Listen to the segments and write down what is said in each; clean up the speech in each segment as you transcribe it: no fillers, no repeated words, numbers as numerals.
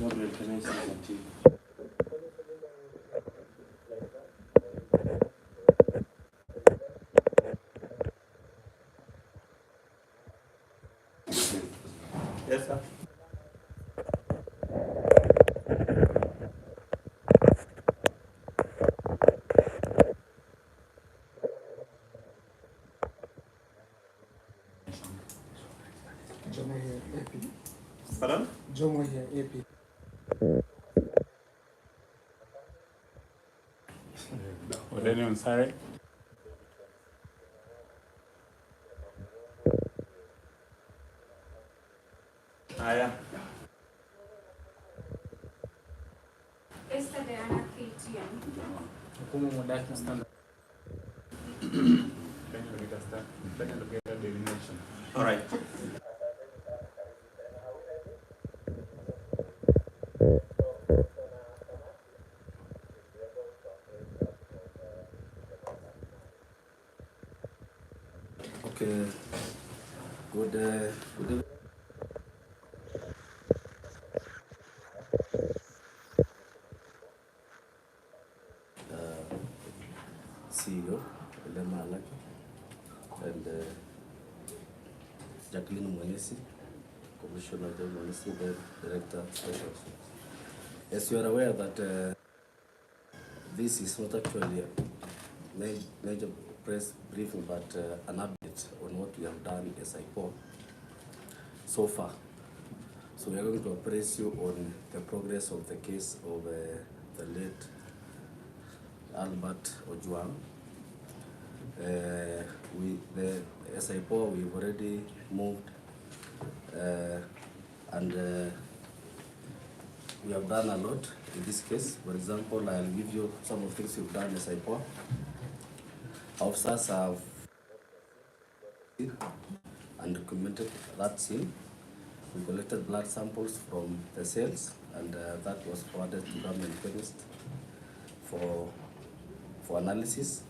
Gabriel, can I say something? Yes, sir. Jomo here, AP. Pardon? Jomo here, AP. Odeni ONSARE. Haya. Yesterday, Anna KTM. Hukumu mudaki standard. Kenya Lugenda delineation. All right. Okay. Good evening. CEO, Raila, and Jacqueline Mwanisi, Commissioner Mwanisi, the Director Special. As you are aware that this is not actually a major press briefing, but an update on what we have done as Ipoa so far. So we are going to appraise you on the progress of the case of the late Albert Ojwang'. As Ipoa, we've already moved and we have done a lot in this case. For example, I'll give you some of the things we've done as Ipoa. Officers have and documented that scene. We collected blood samples from the cells, and that was forwarded to government chemist for analysis.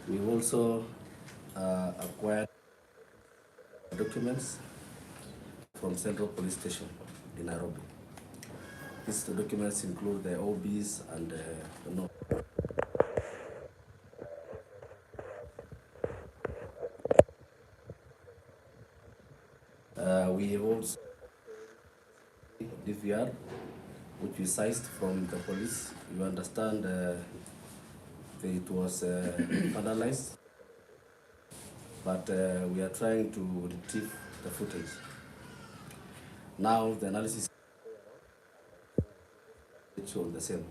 We also acquired documents from Central Police Station in Nairobi. These documents include the OBs and we have also DVR, which we seized from the police. You understand it was vandalized, but we are trying to retrieve the footage. Now the analysis on the same.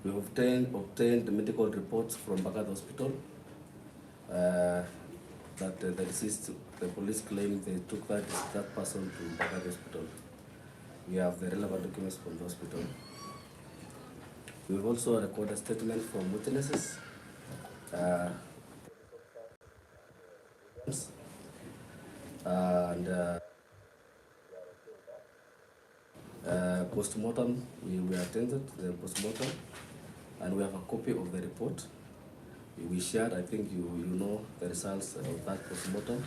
We have obtained medical reports from Bagad Hospital that the deceased, the police claim they took that person to Bagad Hospital. We have the relevant documents from the hospital. We've also recorded a statement from witnesses. And post-mortem, we attended the post-mortem, and we have a copy of the report. We shared, I think you know the results of that post-mortem,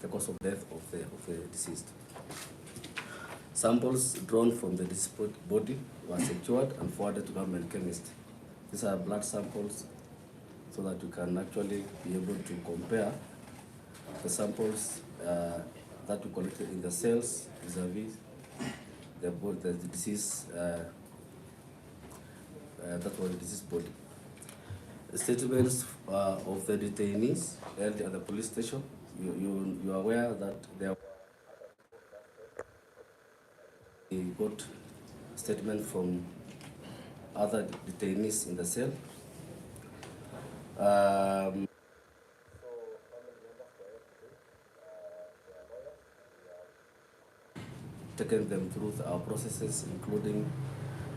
the cause of death of the deceased. Samples drawn from the deceased body were secured and forwarded to government chemist. These are blood samples so that you can actually be able to compare the samples that we collected in the cells vis-a-vis the disease that was the diseased body. The statements of the detainees held at the police station. You are aware that there we got statement from other detainees in the cell. Taken them through our processes, including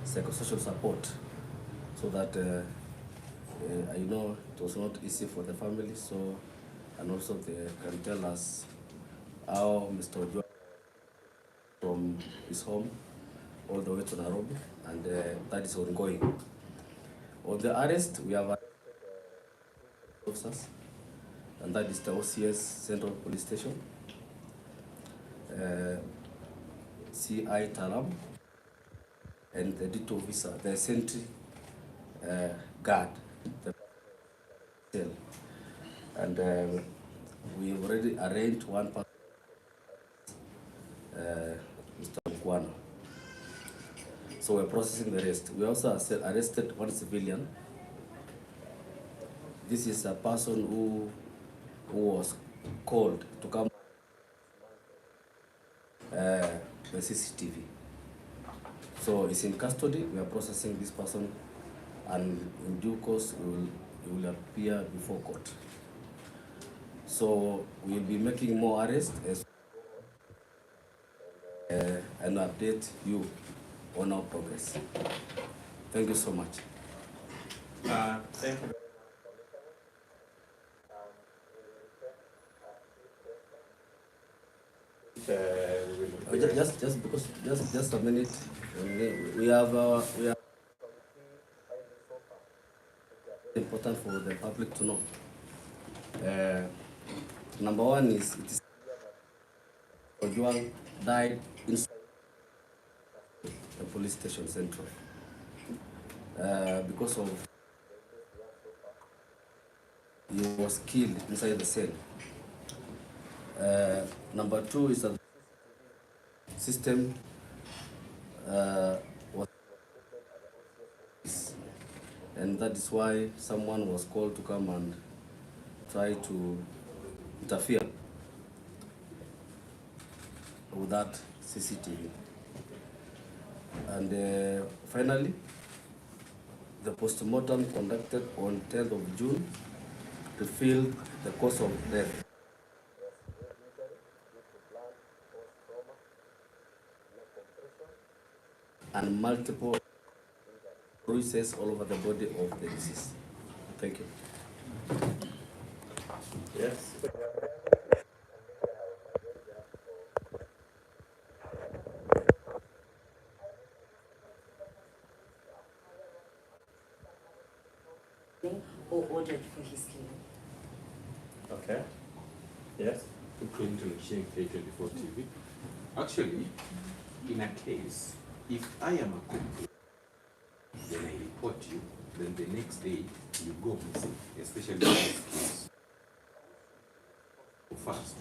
psychosocial support, so that I know it was not easy for the family. So, and also they can tell us how Mr. Ojwang from his home all the way to Nairobi, and that is ongoing. On the arrest, we have officers and that is the OCS Central Police Station, CI Talam, and the DIT officer, the sentry guard, the cell. And we have already arranged one person, Mr. Mkwana. So we're processing the rest. We also arrested one civilian. This is a person who was called to come the CCTV. So he's in custody. We are processing this person, and in due course he will appear before court. So we'll be making more arrests and update you on our progress. Thank you so much. Thank you. Just a minute. We have important for the public to know. Number one is it is Ojwang died inside the police station central because of he was killed inside the cell. Number two is that system was, and that is why someone was called to come and try to interfere with that CCTV. And finally, the postmortem conducted on 10th of June revealed the cause of death. And multiple bruises all over the body of the deceased. Thank you. Yes. Or ordered for his killing. Okay. Yes. According to K24 TV. Actually, in a case, if I am a complaint, then I report you, then the next day you go missing, especially in this case. First.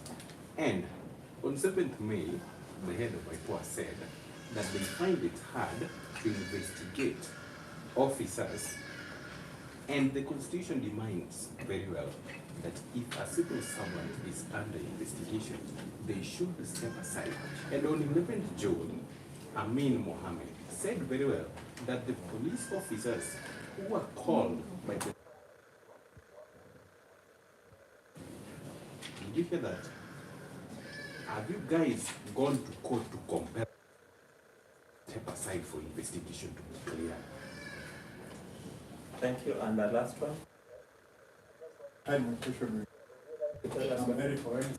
And on 7th May, the head of Ipoa said that they find it hard to investigate officers, and the Constitution demands very well that if a civil servant is under investigation, they should step aside. And on 11th June, Amin Mohammed said very well that the police officers who were called by the... Did you hear that? Have you guys gone to court to compel, step aside for investigation to be clear? Thank you. And the last one? I'm very foreign.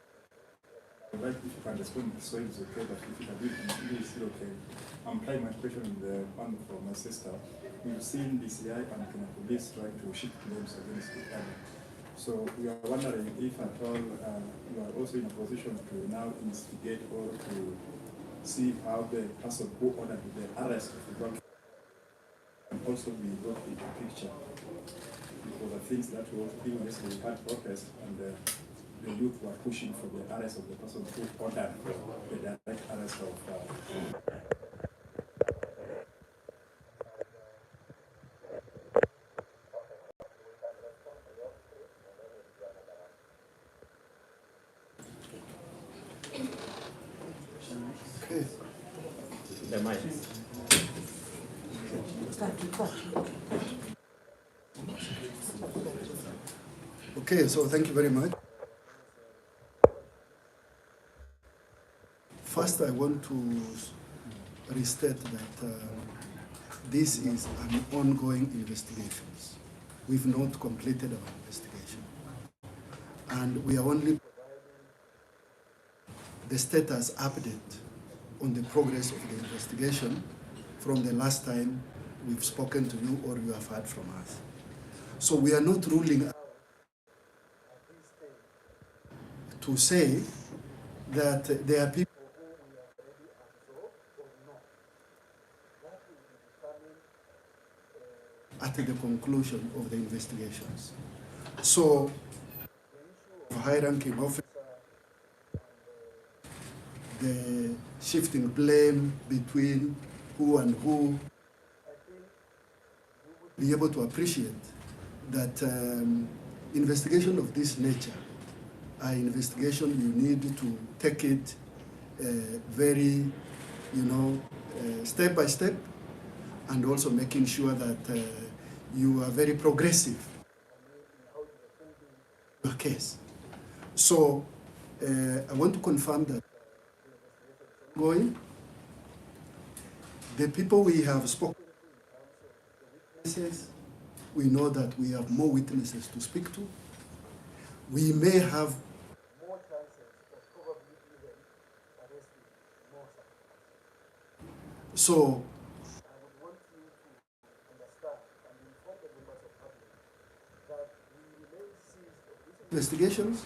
I'd like if you can respond this way, it's okay, but if you can do it in English, it's still okay. I'm applying my question in the one for my sister. We've seen DCI and Kenya police trying to shift claims against the army. So we are wondering if at all you are also in a position to now investigate or to see how the person who ordered the arrest of the drug can also be brought into the picture. Because the things that we also do yesterday, we had protest, and the youth were pushing for the arrest of the person who ordered the direct arrest of Okay. The mic. Okay, so thank you very much. First, I want to restate that this is an ongoing investigation. We've not completed our investigation. And we are only the status update on the progress of the investigation from the last time we've spoken to you or you have heard from us. So we are not ruling out to say that there are people who we have already absorbed or not. That will be determined at the conclusion of the investigations. So, the issue of high-ranking officer and the shifting blame between who and who, I think we would be able to appreciate that investigation of this nature are investigation you need to take it very, step by step, and also making sure that you are very progressive in how you are building your case. So I want to confirm that the investigation is ongoing. The people we have spoken to in terms of the witnesses, we know that we have more witnesses to speak to. We may have more chances of probably even arresting more suspects. So I would want you to understand and inform the members of public that we remain seized of these investigations.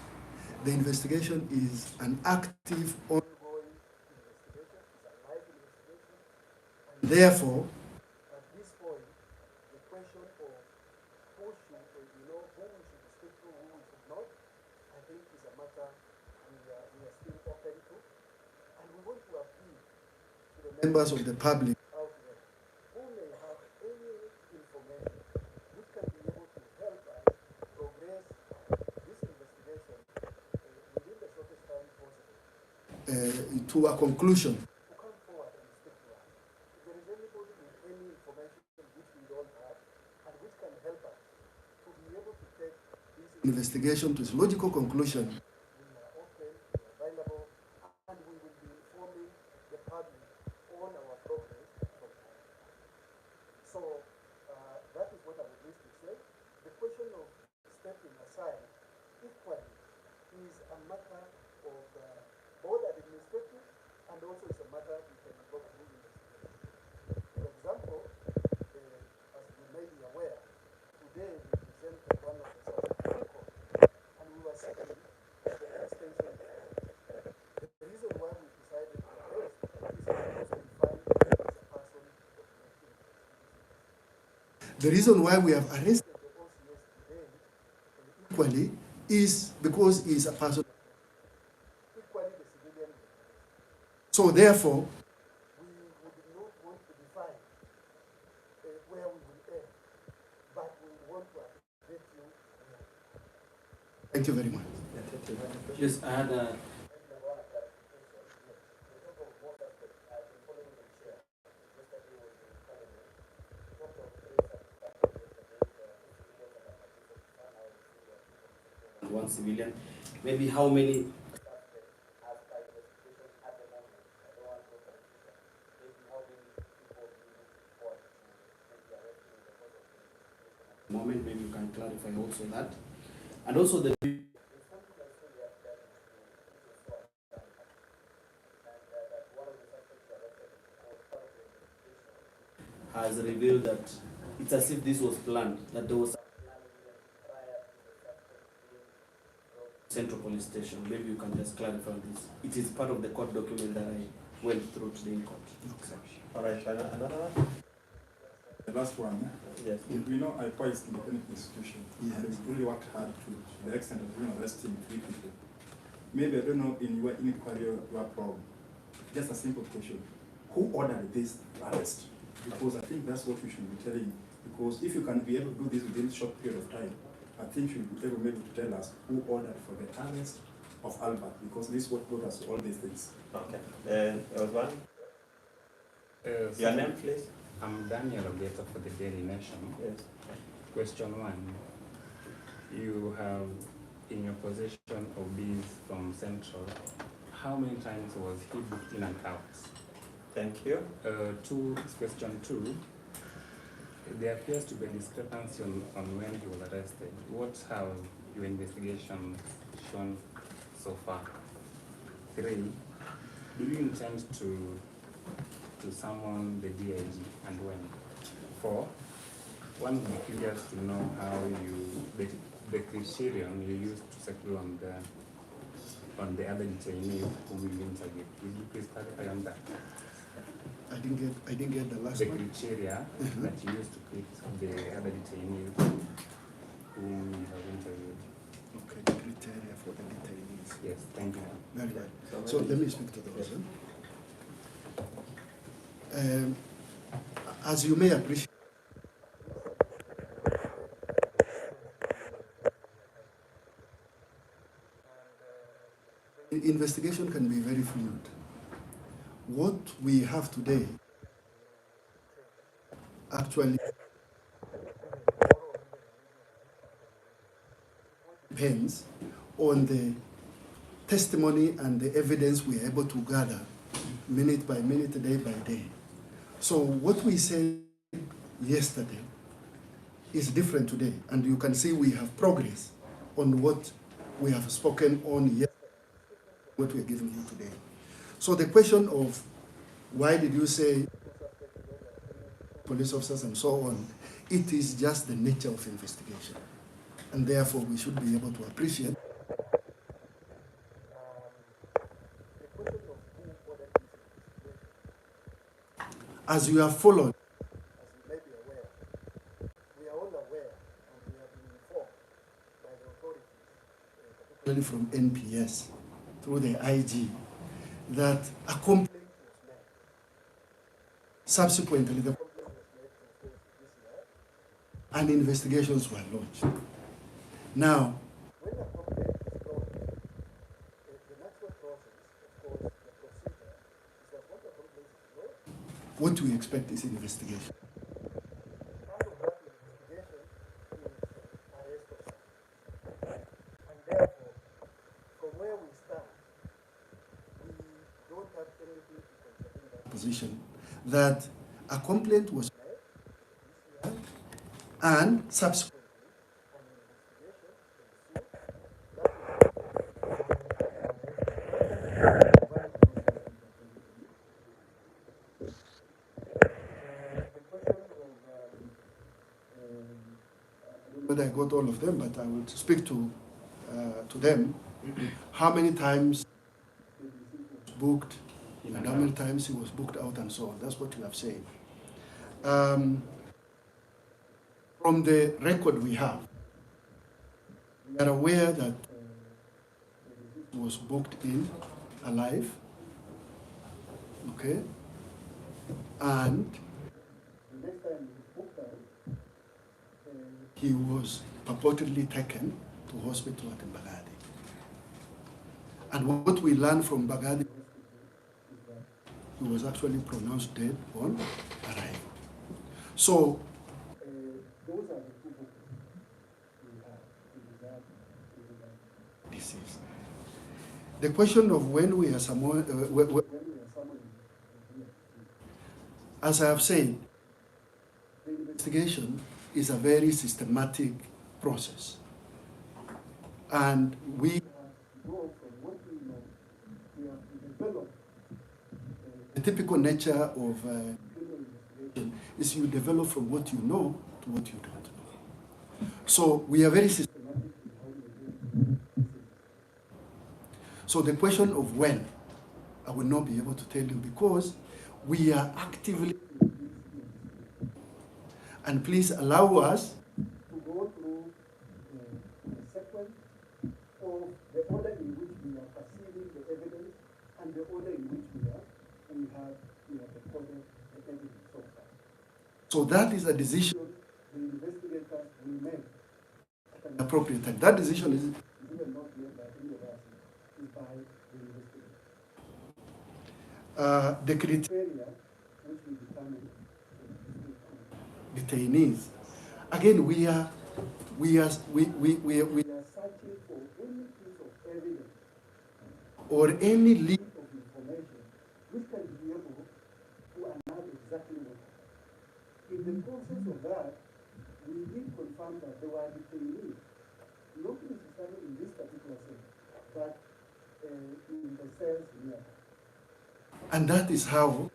The investigation is an active, ongoing investigation. It's a live investigation. And therefore, at this point, the question of who should, who we should speak to, who we should not, I think is a matter we are still open to. And we want to appeal to the members of the public out there who may have any information which can be able to help us progress this investigation within the shortest time possible to a conclusion. To come forward and speak to us. If there is anybody with any information which we don't have and which can help us to be able to take this investigation to its logical conclusion, we are open, we are available, and we will be informing the public on our progress from time. So that is what I would wish to say. The question of stepping aside equally is a matter of both administrative and also is a matter we can go through investigation. For example, as you may be aware, today we presented one of the suspects court and we were seeking the extension. The reason why we decided to arrest is because we find him as a person of the reason why we have arrested the OCS today equally is because he is a person equally the civilian. So therefore, we would not want to define where we will end, but we want to update you. Thank you very much. Yes, I had a. One civilian, maybe how many? Moment, maybe you can clarify also that, and also the. Has revealed that it's as if this was planned, that there was Central Police Station. Maybe you can just clarify this. It is part of the court document that I went through today in court. Okay. All right, another one? The last one. Yes. We know Ipoa is an independent institution. Yes. And we really worked hard to the extent of arresting 3 people. Maybe, I don't know, in your inquiry, your problem. Just a simple question. Who ordered this arrest? Because I think that's what we should be telling. Because if you can be able to do this within a short period of time, I think you should be able maybe to tell us who ordered for the arrest of Albert, because this is what brought us to all these things. Okay. There was one. Your name, please? I'm Daniel Ogeto for the Daily Nation. Yes. Question 1. You have in your possession of bees from Central. How many times was he booked in and out? Thank you. Question 2. There appears to be a discrepancy on when he was arrested. What have your investigations shown so far? 3. Do you intend to summon the DIG and when? 4. One would be curious to know how the criterion you used to settle on the on the other detainees who will interview. Will you please clarify on that? I didn't get the last The one. criteria that you used to pick the other detainees who you have interviewed. Okay, the criteria for the detainees. Yes, thank you. Very well. So let me speak to those. As you may appreciate, investigation can be very fluid. What we have today actually depends on the testimony and the evidence we are able to gather minute by minute, day by day. So what we said yesterday is different today, and you can see we have progress on what we have spoken on yesterday, what we are giving you today. So the question of why did you say police officers and so on, it is just the nature of investigation. And therefore we should be able to appreciate as you have followed, as you may be aware, we are all aware and we have been informed by the authorities, particularly from NPS, through the IG, that a complaint was made. Subsequently, the complaint was made to KISII and investigations were launched. Now, when a complaint is launched, the natural process, of course, the procedure is that what the complaint is launched, what we expect is investigation. Part of that investigation is arrest of suspects. And therefore, from where we stand, we don't have anything to contravene that position that a complaint was made and subsequently an but I got all of them, but I will speak to them. How many times he was booked, and how many times he was booked out, and so on. That's what you have said. From the record we have, we are aware that he was booked in alive, okay, and the next time he was booked out, he was purportedly taken to hospital at Bagadi. And what we learned from Bagadi is that he was actually pronounced dead on arrival. So, those are the two books we have in regard to disease. The question of when we are summoned, as I have said, the investigation is a very systematic process. And we have to go from what we know, we have to develop the typical nature of criminal investigation is you develop from what you know to what you don't know. So we are very systematic in how we do it. So the question of when, I will not be able to tell you because we are actively, and please allow us to go through the sequence of the order in which we are perceiving the evidence and the order in which we have recorded the evidence so far. So that is a decision the investigators will make at an appropriate time. That decision is even not made by any of us, is by the investigators. The criteria which we determine detainees. Again, we are searching for any piece of evidence or any lead of information which can be able to announce exactly what happened. In the process of that, we did confirm that there were detainees, not necessarily in this particular cell, but in the cells nearby. And that is how we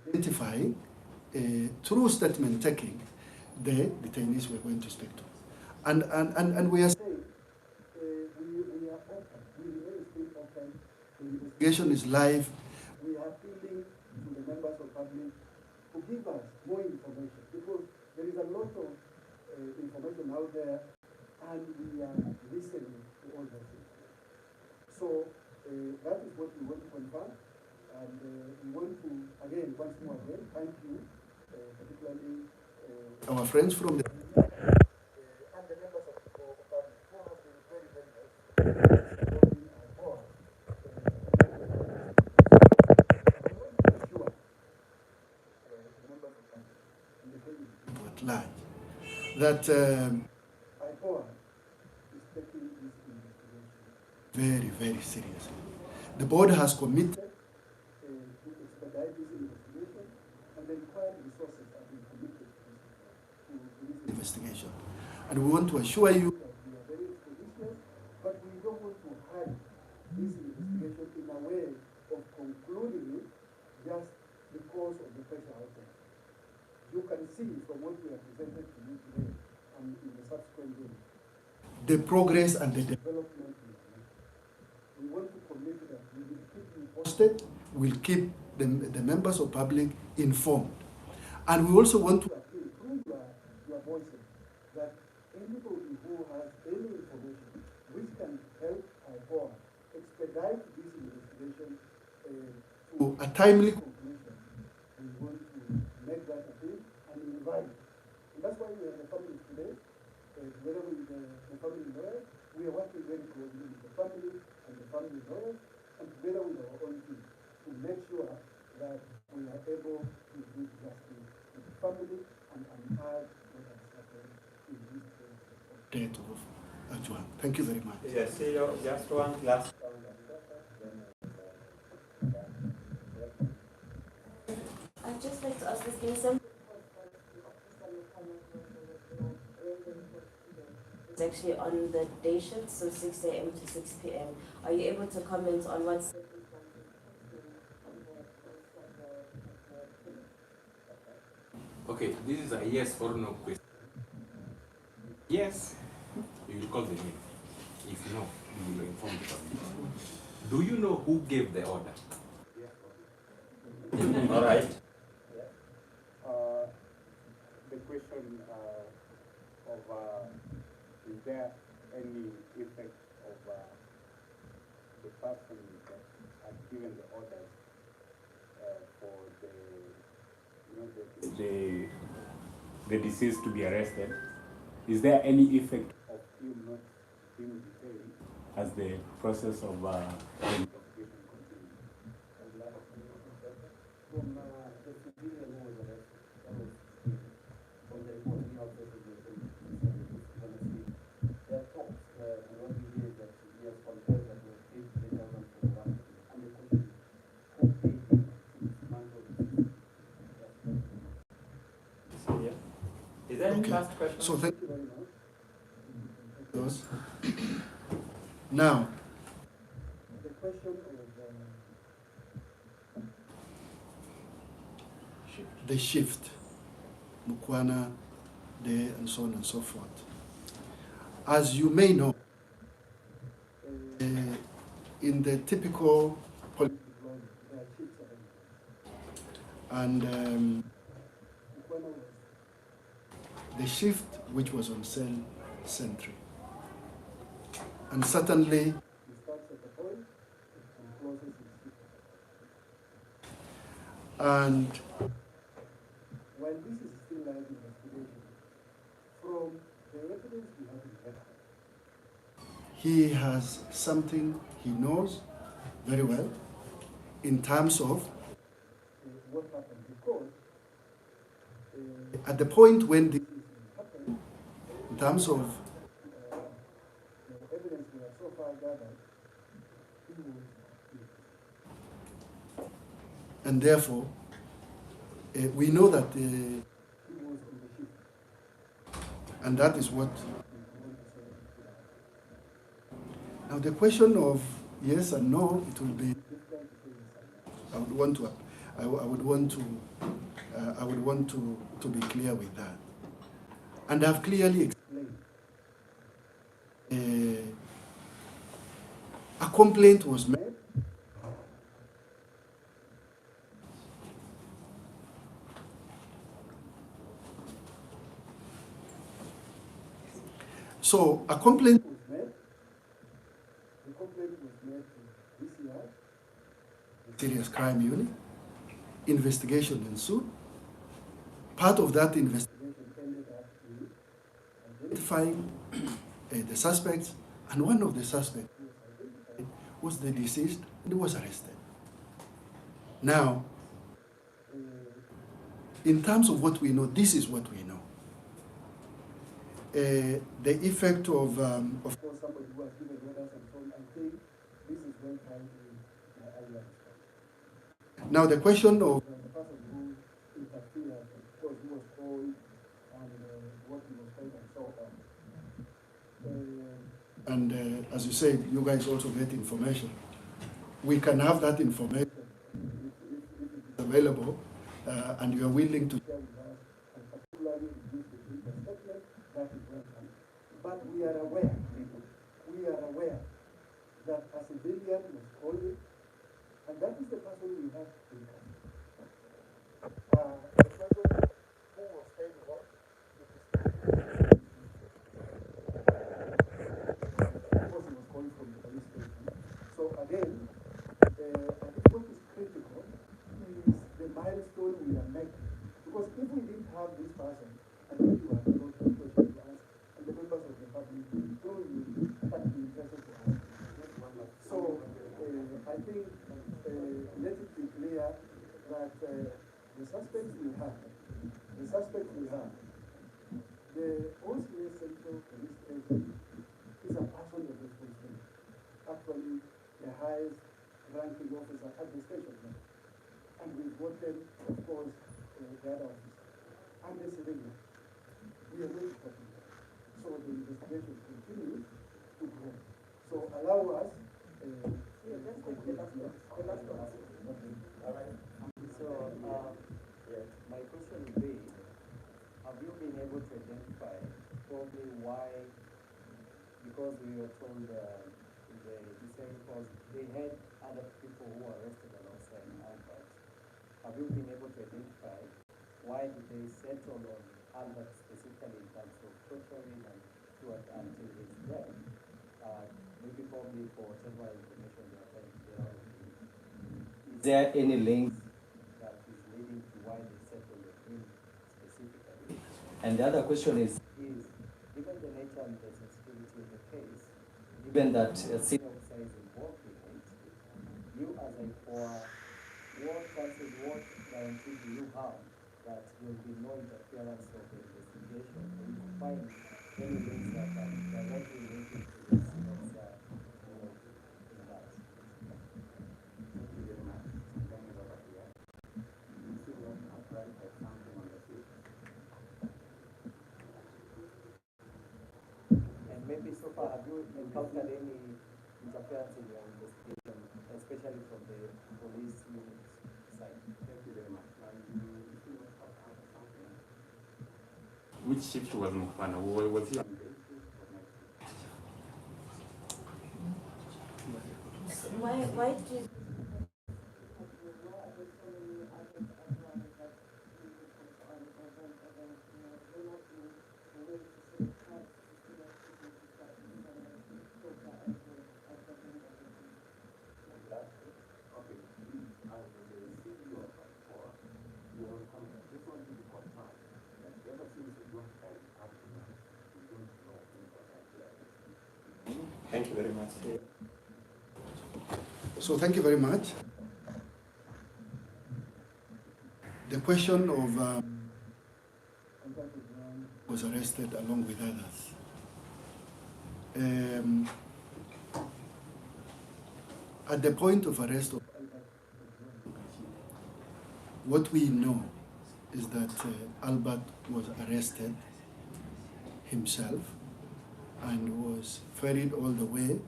identify through statement taking the detainees we're going to speak to. And we are saying we are open. We The investigation is live. We are appealing to the members of public to give us more information, because there is a lot of information out there, and we are listening to all that things. So that is what we want to confirm, and we want to, again, once more again, thank you, particularly our friends from the and the members of the public who have been very, very helpful. At large, that Ipoa is taking this investigation very, very seriously. The board has committed to expedite this investigation, and the required resources have been committed to this investigation. And we want to assure you that we are very expeditious, but we don't want to hide this investigation in a way of concluding it just because of the pressure out there. You can see from what we have presented to you today and in the subsequent days, the progress and the development we have made. We want to commit that we will keep you posted, we'll keep the members of public informed. And we also want to appeal through your voices that anybody who has any information which can help Ipoa expedite this investigation to a timely conclusion, we want to make that appeal and invite. And that's why we have the families today, together with the family lawyers. We are working very closely with the family and the family lawyers, and together with our own team, to make sure that we are able to do justice to the family and unearth what has happened in this case of Ojwang. Thank you very much. Yes, just one last. I'd just like to ask this, can some it's actually on the day shift, so 6 a.m. to 6 p.m. Are you able to comment on what's Okay, this is a yes or no question. Yes, you will call the name. If no, you will inform the public. Do you know who gave the order? All right. The question of is there any effect of the person that had given the orders for the deceased to be arrested? Is there any effect of him not being detained as the process of investigation continues? From the civilian who was arrested, from the report we have there are talks, and what we hear that he has confessed that he was paid 3,000 for the one, and the question is, who paid him 6 months of So, yeah. Is there any last question? So thank you very much. Now, the question of the shift, Mukwana Day, and so on and so forth. As you may know, in the typical political law, there are shifts available. And the shift which was on cell sentry. And certainly, it starts at the point and closes in 6. And while this is still live investigation, from the evidence we have in hand, he has something he knows very well in terms of what happened, because at the point when this happened, in terms of the evidence we have so far gathered, he was killed. And therefore, we know that he was on the ship, and that is what. Now the question of yes and no, it will be. I would want to. I would want to be clear with that, and I've clearly explained. A complaint was made So a complaint was made. The complaint was made to DCI, the Serious Crime Unit. Investigation ensued. Part of that investigation ended up with identifying the suspects, and one of the suspects was the deceased and was arrested. Now, in terms of what we know, this is what we know. The effect of course, somebody who has given orders and so on, I think this is when time is now the question of the person who interfered, of course, who was called and what he was paid and so on. And as you said, you guys also get information. We can have that information if it is available, and you are willing to share with us, and particularly in this statement, that is welcome. But we are aware, that a civilian was called in, and that is the person we have in custody. The person who was paid what? Because he was calling from the police station. So again, I think what is critical is the milestone we are making. Because if we didn't have this person, I think you have a lot of questions to ask, and the members of the public will probably be interested to ask. So I think let it be clear that the suspects we have, the ONSARE Central Police Station is a person of responsibility. Actually, the highest ranking officer at the station. And we've gotten, of course, the other officer. And the civilian. We are waiting for them. So the investigation continues to grow. So allow us my question would be, have you been able to identify probably why, because we were told because they had other people who were arrested alongside Albert, have you been able to identify why did they settle on Albert specifically in terms of torturing and Stuart until his death? Maybe probably for whatever information they are trying to get out of him. Is there any link that is leading to why they settled on him specifically? And the other question is given the nature and the sensitivity of the case, given that a senior officer is involved in it, you as a Ipoa, what guarantee do you have that there will be no interference of the investigation, or you can find any links that are directly linked to this officer in that? Thank you very much. Thank you, Dr. Pia. You still want to apply for something on the field? And maybe so far, have you encountered any interference in your investigation, especially from the police unit side? Thank you very much. Which shift was Mufana? Was he on day? Why did Thank you very much. So thank you very much. The question of was arrested along with others. At the point of arrest, what we know is that Albert was arrested himself and was ferried all the way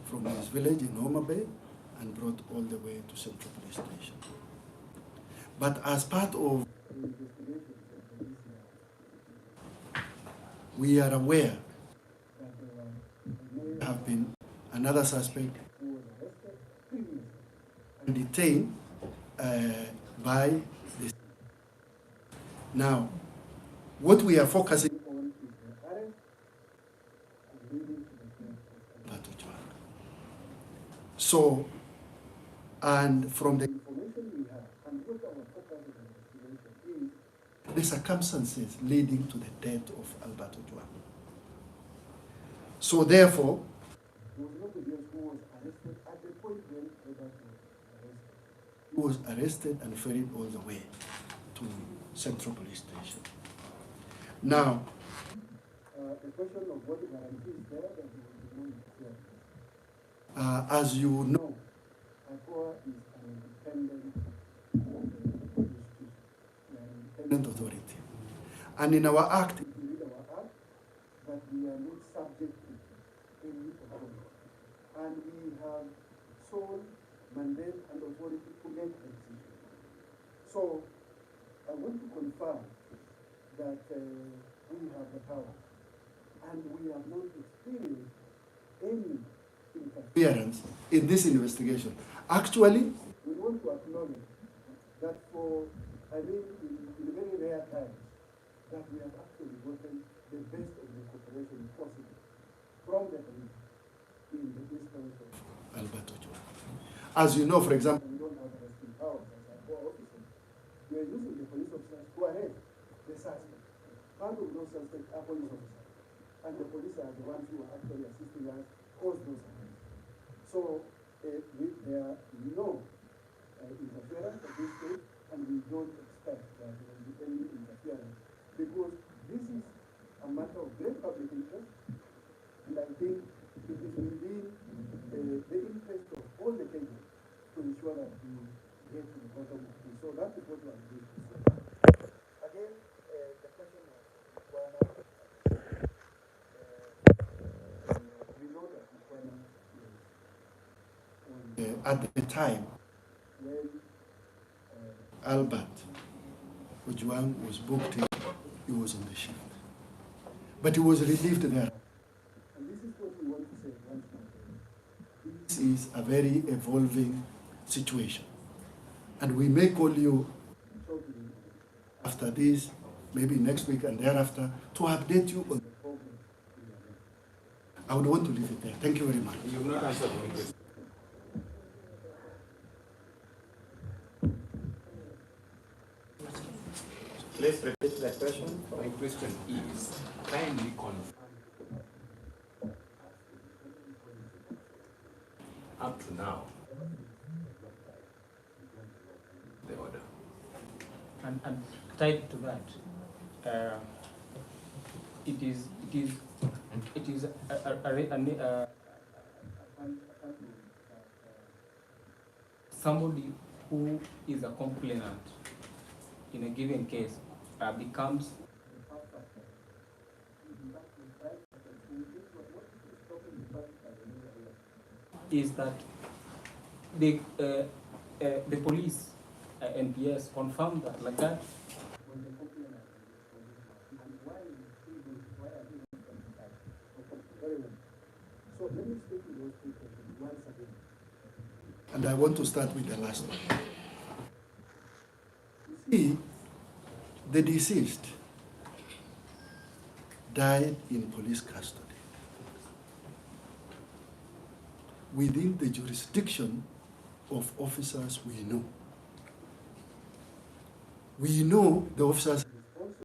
from his village in Homa Bay and brought all the way to Central Police Station. But as part of the investigation, we are aware that there may have been another suspect who was arrested previously and detained by this. Now, what we are focusing on is the arrest So, and from the information we have, and what our focus of investigation is, the circumstances leading to the death of Albert Ojwang. So therefore, there was nobody else who was arrested at the point when Albert was arrested. He was arrested and ferried all the way to Central Police Station. Now, the question of what guarantee is there that he will be known here. As you know, Ipoa is an independent authority. And in our act, if you read our act, that we are not subject to any authority. And we have sole mandate and authority to make a decision. So, I want to confirm that we have the power, and we have not experienced any interference in this investigation. Actually, we want to acknowledge that in very rare times, that we have actually gotten the best of the cooperation possible from the police in the instance of Albert Ojwang. As you know, for example, we don't have arresting powers as our core officers. We are using the police officers to arrest the suspect. Part of those suspects are police officers. And the police are the ones who are actually assisting us cause those arrests. So there are no interference at this stage, and we don't expect that there will be any interference, because this is a matter of great public interest, and I think it is within the interest of all the Kenyans to ensure that we get to the bottom of this. So that is what we are doing. Again, the question of we know that at the time when Albert Ojwang was booked in, he was on the shift. But he was relieved there. And this is what we want to say once more. This is a very evolving situation. And we may call you after this, maybe next week and thereafter, to update you on the problem. I would want to leave it there. Thank you very much. You have not answered my question. Please repeat the question. My question is, kindly confirm up to now the order. And tied to that, it is somebody who is a complainant in a given case becomes is that the police NPS confirm that like that. So let me speak to those people once again. And I want to start with the last one. You see, the deceased died in police custody within the jurisdiction of officers we know. We know the officers